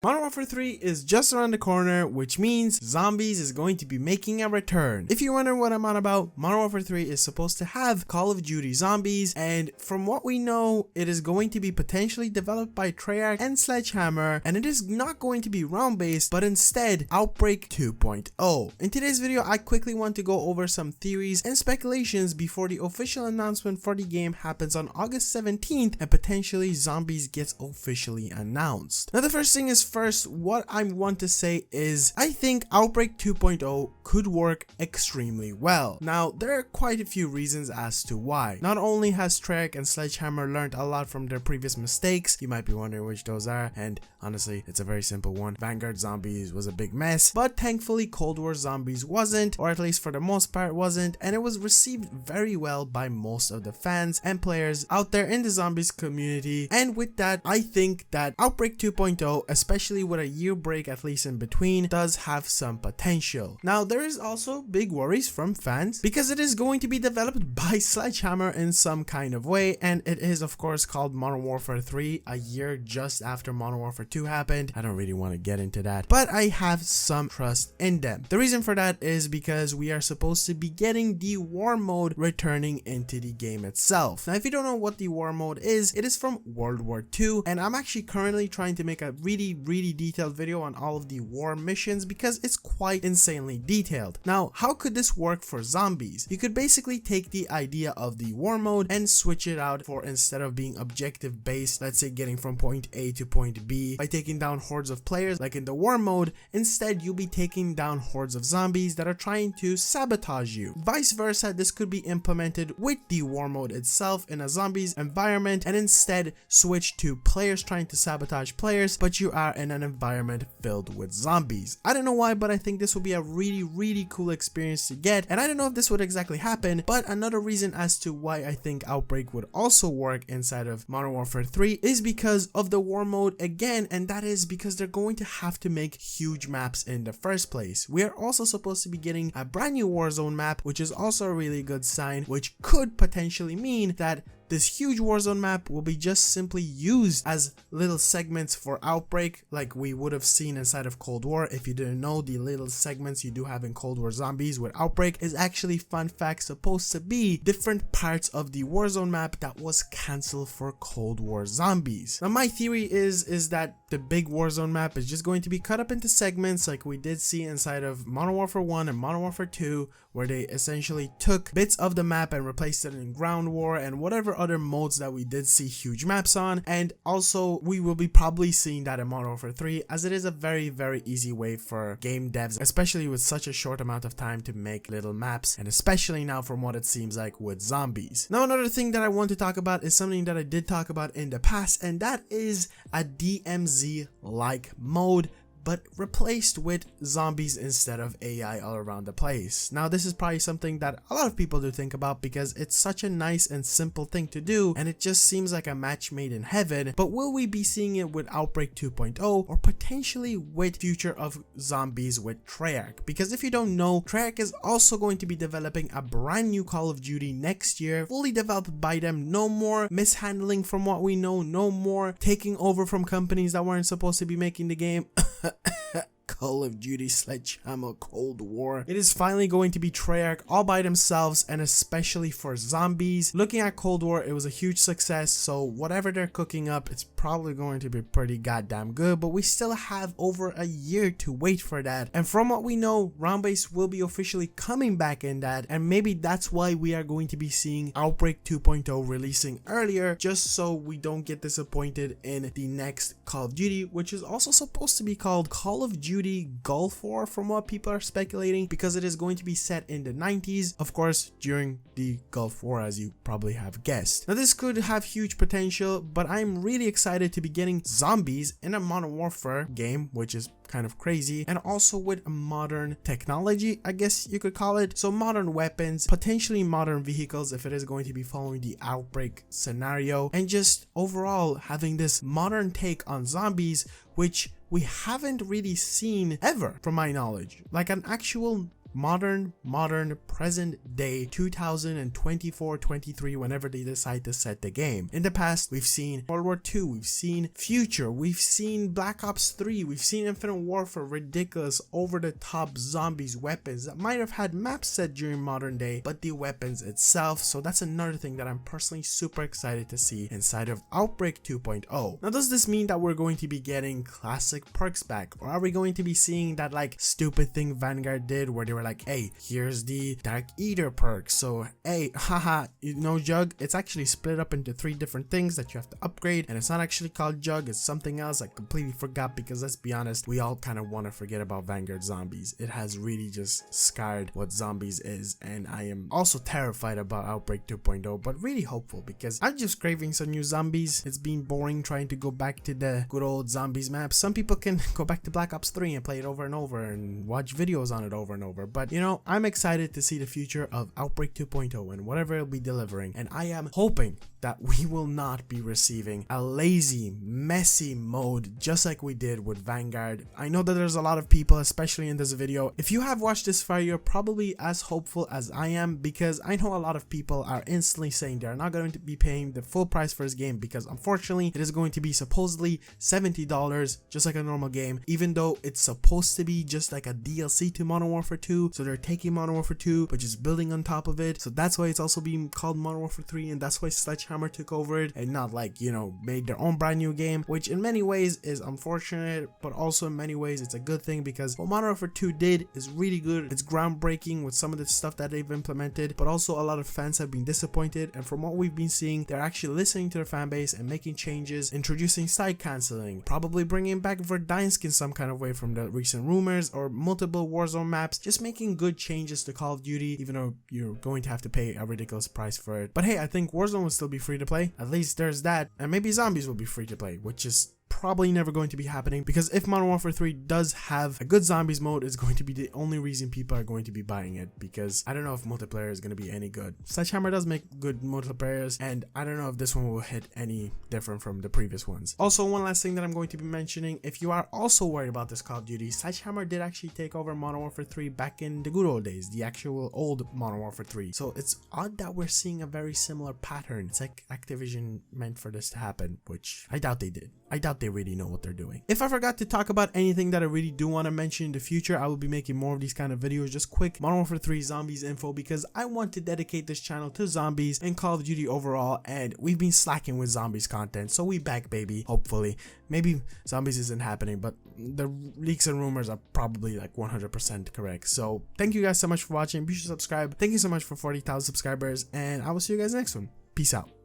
Modern Warfare 3 is just around the corner, which means Zombies is going to be making a return. If you're wondering what I'm on about, Modern Warfare 3 is supposed to have Call of Duty Zombies, and from what we know, it is going to be potentially developed by Treyarch and Sledgehammer, and it is not going to be round-based, but instead Outbreak 2.0. In today's video, I quickly want to go over some theories and speculations before the official announcement for the game happens on August 17th, and potentially Zombies gets officially announced. Now, the first thing is what I want to say is I think Outbreak 2.0 could work extremely well. Now, there are quite a few reasons as to why. Not only has Treyarch and Sledgehammer learned a lot from their previous mistakes, you might be wondering which those are, and honestly, it's a very simple one. Vanguard Zombies was a big mess, but thankfully Cold War Zombies wasn't, or at least for the most part wasn't, and it was received very well by most of the fans and players out there in the Zombies community. And with that, I think that Outbreak 2.0, especially with a year break at least in between, does have some potential. Now, there is also big worries from fans because it is going to be developed by Sledgehammer in some kind of way, and it is of course called Modern Warfare 3, a year just after Modern Warfare 2 happened. I don't really want to get into that, but I have some trust in them. The reason for that is because we are supposed to be getting the war mode returning into the game itself. Now, if you don't know what the war mode is, it is from World War II, and I'm actually currently trying to make a really detailed video on all of the war missions because it's quite insanely detailed. Now, how could this work for Zombies? You could basically take the idea of the war mode and switch it out for, instead of being objective based, let's say getting from point A to point B by taking down hordes of players like in the war mode, instead you'll be taking down hordes of zombies that are trying to sabotage you. Vice versa, this could be implemented with the war mode itself in a zombies environment, and instead switch to players trying to sabotage players, but you are in an environment filled with zombies. I don't know why, but I think this will be a really cool experience to get, and I don't know if this would exactly happen, but another reason as to why I think Outbreak would also work inside of Modern Warfare 3 is because of the war mode again, and that is because they're going to have to make huge maps in the first place. We are also supposed to be getting a brand new Warzone map, which is also a really good sign, which could potentially mean that this huge Warzone map will be just simply used as little segments for Outbreak, like we would have seen inside of Cold War. If you didn't know, the little segments you do have in Cold War Zombies with Outbreak is actually, fun fact, supposed to be different parts of the Warzone map that was cancelled for Cold War Zombies. Now, my theory is that the big Warzone map is just going to be cut up into segments like we did see inside of Modern Warfare 1 and Modern Warfare 2, where they essentially took bits of the map and replaced it in Ground War and whatever other modes that we did see huge maps on. And also we will be probably seeing that in Modern Warfare 3, as it is a very easy way for game devs, especially with such a short amount of time, to make little maps, and especially now from what it seems like with Zombies. Now, another thing that I want to talk about is something that I did talk about in the past, and that is a DMZ like mode, but replaced with zombies instead of AI all around the place. Now, this is probably something that a lot of people do think about because it's such a nice and simple thing to do, and it just seems like a match made in heaven. But will we be seeing it with Outbreak 2.0 or potentially with future of Zombies with Treyarch? Because if you don't know, Treyarch is also going to be developing a brand new Call of Duty next year, fully developed by them. No more mishandling from what we know, no more taking over from companies that weren't supposed to be making the game. Call of Duty Sledgehammer Cold War. It is finally going to be Treyarch all by themselves, and especially for Zombies. Looking at Cold War, it was a huge success, so whatever they're cooking up, it's probably going to be pretty goddamn good, but we still have over a year to wait for that. And from what we know, round-based will be officially coming back in that, and maybe that's why we are going to be seeing Outbreak 2.0 releasing earlier, just so we don't get disappointed in the next Call of Duty, which is also supposed to be called Call of Duty Gulf War, from what people are speculating, because it is going to be set in the 90s, of course during the Gulf War, as you probably have guessed. Now, this could have huge potential, but I'm really excited to be getting Zombies in a Modern Warfare game, which is kind of crazy, and also with modern technology, I guess you could call it. So modern weapons, potentially modern vehicles if it is going to be following the Outbreak scenario, and just overall having this modern take on Zombies, which we haven't really seen ever from my knowledge, like an actual modern present day 2024-23, whenever they decide to set the game. In the past, we've seen World War II, we've seen Future, we've seen Black Ops 3, we've seen Infinite Warfare, ridiculous over-the-top zombies weapons that might have had maps set during modern day, but the weapons itself. So that's another thing that I'm personally super excited to see inside of Outbreak 2.0. Now, does this mean that we're going to be getting classic perks back, or are we going to be seeing that like stupid thing Vanguard did where they were like, hey, here's the Dark Eater perk, so hey, haha, you know, Jug, it's actually split up into 3 different things that you have to upgrade, and it's not actually called Jug, it's something else. I completely forgot, because let's be honest, we all kind of want to forget about Vanguard Zombies. It has really just scarred what zombies is, and I am also terrified about Outbreak 2.0, but really hopeful, because I'm just craving some new zombies. It's been boring trying to go back to the good old zombies map. Some people can go back to Black Ops 3 and play it over and over and watch videos on it over and over, but you know, I'm excited to see the future of Outbreak 2.0 and whatever it'll be delivering, and I am hoping that we will not be receiving a lazy, messy mode just like we did with Vanguard. I know that there's a lot of people, especially in this video, if you have watched this far, you're probably as hopeful as I am, because I know a lot of people are instantly saying they're not going to be paying the full price for this game, because unfortunately it is going to be supposedly $70 just like a normal game, even though it's supposed to be just like a DLC to Modern Warfare 2. So they're taking Modern Warfare 2 but just building on top of it, so that's why it's also being called Modern Warfare 3, and that's why Sledgehammer took over it and not like, you know, made their own brand new game, which in many ways is unfortunate, but also in many ways it's a good thing, because what Modern Warfare 2 did is really good. It's groundbreaking with some of the stuff that they've implemented, but also a lot of fans have been disappointed, and from what we've been seeing, they're actually listening to their fan base and making changes, introducing side canceling, probably bringing back Verdansk in some kind of way from the recent rumors, or multiple Warzone maps, just making good changes to Call of Duty, even though you're going to have to pay a ridiculous price for it. But hey, I think Warzone will still be free to play. At least there's that, and maybe Zombies will be free to play, which is probably never going to be happening, because if Modern Warfare 3 does have a good zombies mode, it's going to be the only reason people are going to be buying it, because I don't know if multiplayer is going to be any good. Sledgehammer does make good multiplayers, and I don't know if this one will hit any different from the previous ones. Also, one last thing that I'm going to be mentioning, if you are also worried about this Call of Duty, Sledgehammer did actually take over Modern Warfare 3 back in the good old days, the actual old Modern Warfare 3. So it's odd that we're seeing a very similar pattern. It's like Activision meant for this to happen, which I doubt they did. I doubt they really know what they're doing. If I forgot to talk about anything that I really do want to mention in the future, I will be making more of these kind of videos. Just quick Modern Warfare 3 Zombies info, because I want to dedicate this channel to zombies and Call of Duty overall, and we've been slacking with zombies content, so we back, baby. Hopefully, maybe zombies isn't happening, but the leaks and rumors are probably like 100% correct. So thank you guys so much for watching. Be sure to subscribe. Thank you so much for 40,000 subscribers, and I will see you guys next one. Peace out.